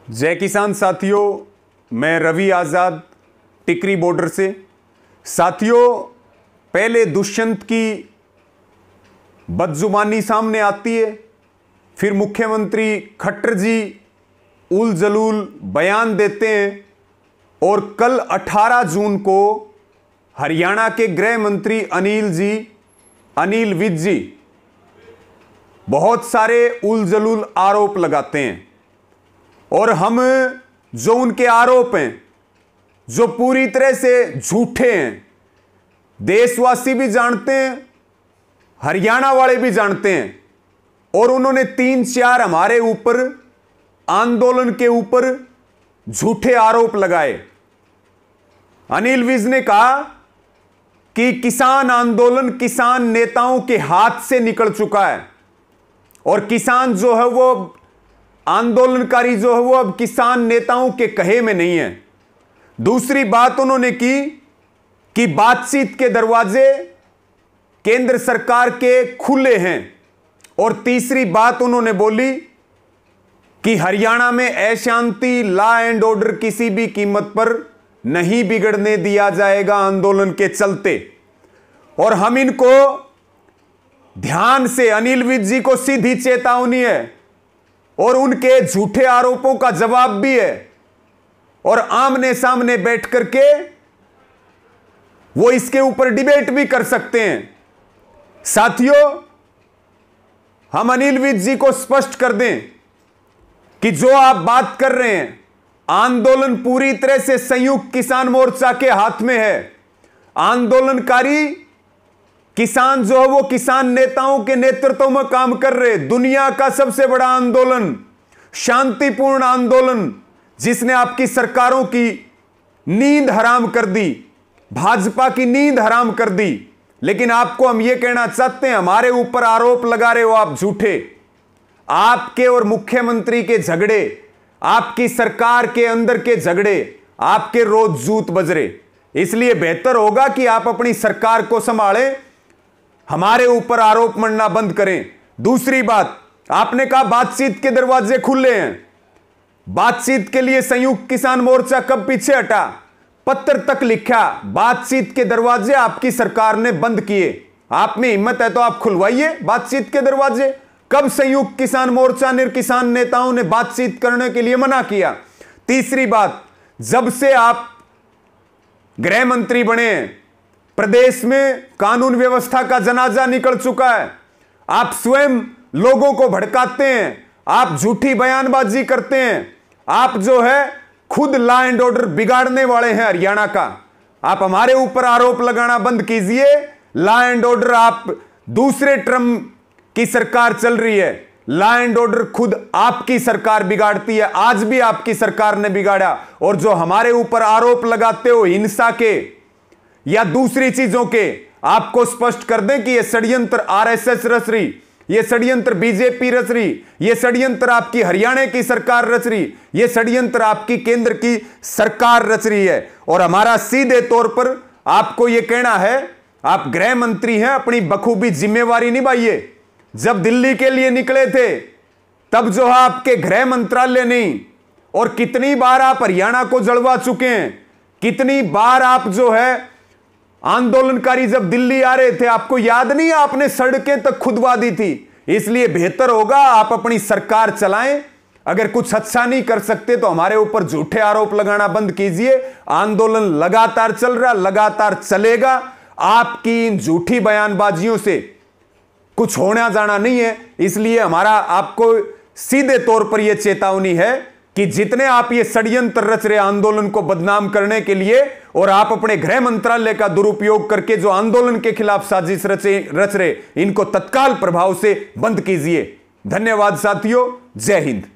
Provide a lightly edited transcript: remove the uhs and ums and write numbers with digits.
जय किसान साथियों, मैं रवि आज़ाद टिकरी बॉर्डर से। साथियों, पहले दुष्यंत की बदजुबानी सामने आती है, फिर मुख्यमंत्री खट्टर जी उल जलूल बयान देते हैं और कल 18 जून को हरियाणा के गृह मंत्री अनिल विज जी बहुत सारे उल जलूल आरोप लगाते हैं और हम जो उनके आरोप हैं जो पूरी तरह से झूठे हैं, देशवासी भी जानते हैं, हरियाणा वाले भी जानते हैं। और उन्होंने 3-4 हमारे ऊपर आंदोलन के ऊपर झूठे आरोप लगाए। अनिल विज ने कहा कि किसान आंदोलन किसान नेताओं के हाथ से निकल चुका है और किसान जो है वो आंदोलनकारी जो है वो अब किसान नेताओं के कहे में नहीं है। दूसरी बात उन्होंने की कि बातचीत के दरवाजे केंद्र सरकार के खुले हैं। और तीसरी बात उन्होंने बोली कि हरियाणा में अशांति, लॉ एंड ऑर्डर किसी भी कीमत पर नहीं बिगड़ने दिया जाएगा आंदोलन के चलते। और हम इनको ध्यान से, अनिल विज जी को सीधी चेतावनी है और उनके झूठे आरोपों का जवाब भी है और आमने सामने बैठ करके वो इसके ऊपर डिबेट भी कर सकते हैं। साथियों, हम अनिल विज जी को स्पष्ट कर दें कि जो आप बात कर रहे हैं, आंदोलन पूरी तरह से संयुक्त किसान मोर्चा के हाथ में है। आंदोलनकारी किसान जो है वो किसान नेताओं के नेतृत्व में काम कर रहे। दुनिया का सबसे बड़ा आंदोलन, शांतिपूर्ण आंदोलन, जिसने आपकी सरकारों की नींद हराम कर दी, भाजपा की नींद हराम कर दी। लेकिन आपको हम ये कहना चाहते हैं, हमारे ऊपर आरोप लगा रहे हो आप झूठे। आपके और मुख्यमंत्री के झगड़े, आपकी सरकार के अंदर के झगड़े, आपके रोज जूत बज रहे। इसलिए बेहतर होगा कि आप अपनी सरकार को संभालें, हमारे ऊपर आरोप मढ़ना बंद करें। दूसरी बात, आपने कहा बातचीत के दरवाजे खुले हैं। बातचीत के लिए संयुक्त किसान मोर्चा कब पीछे हटा? पत्र तक लिखा, बातचीत के दरवाजे आपकी सरकार ने बंद किए। आप में हिम्मत है तो आप खुलवाइए बातचीत के दरवाजे। कब संयुक्त किसान मोर्चा ने, किसान नेताओं ने बातचीत करने के लिए मना किया? तीसरी बात, जब से आप गृह मंत्री बने हैं, प्रदेश में कानून व्यवस्था का जनाजा निकल चुका है। आप स्वयं लोगों को भड़काते हैं, आप झूठी बयानबाजी करते हैं, आप जो है खुद लॉ एंड ऑर्डर बिगाड़ने वाले हैं हरियाणा का। आप हमारे ऊपर आरोप लगाना बंद कीजिए। लॉ एंड ऑर्डर, आप दूसरे टर्म की सरकार चल रही है, लॉ एंड ऑर्डर खुद आपकी सरकार बिगाड़ती है। आज भी आपकी सरकार ने बिगाड़ा। और जो हमारे ऊपर आरोप लगाते हो हिंसा के या दूसरी चीजों के, आपको स्पष्ट कर दें कि यह षड्यंत्र आरएसएस रच रही, यह षड्यंत्र बीजेपी रच रही, यह षड्यंत्र आपकी हरियाणा की सरकार रच रही, यह षड्यंत्र आपकी केंद्र की सरकार रच रही है। और हमारा सीधे तौर पर आपको यह कहना है, आप गृह मंत्री हैं, अपनी बखूबी जिम्मेवारी निभाइए। जब दिल्ली के लिए निकले थे तब जो है आपके गृह मंत्रालय नहीं, और कितनी बार आप हरियाणा को जलवा चुके हैं, कितनी बार आप जो है आंदोलनकारी जब दिल्ली आ रहे थे, आपको याद नहीं, आपने सड़कें तक खुदवा दी थी। इसलिए बेहतर होगा आप अपनी सरकार चलाएं। अगर कुछ अच्छा नहीं कर सकते तो हमारे ऊपर झूठे आरोप लगाना बंद कीजिए। आंदोलन लगातार चल रहा, लगातार चलेगा। आपकी इन झूठी बयानबाजियों से कुछ होना जाना नहीं है। इसलिए हमारा आपको सीधे तौर पर यह चेतावनी है कि जितने आप ये षड्यंत्र रच रहे आंदोलन को बदनाम करने के लिए, और आप अपने गृह मंत्रालय का दुरुपयोग करके जो आंदोलन के खिलाफ साजिश रच रहे, इनको तत्काल प्रभाव से बंद कीजिए। धन्यवाद साथियों, जय हिंद।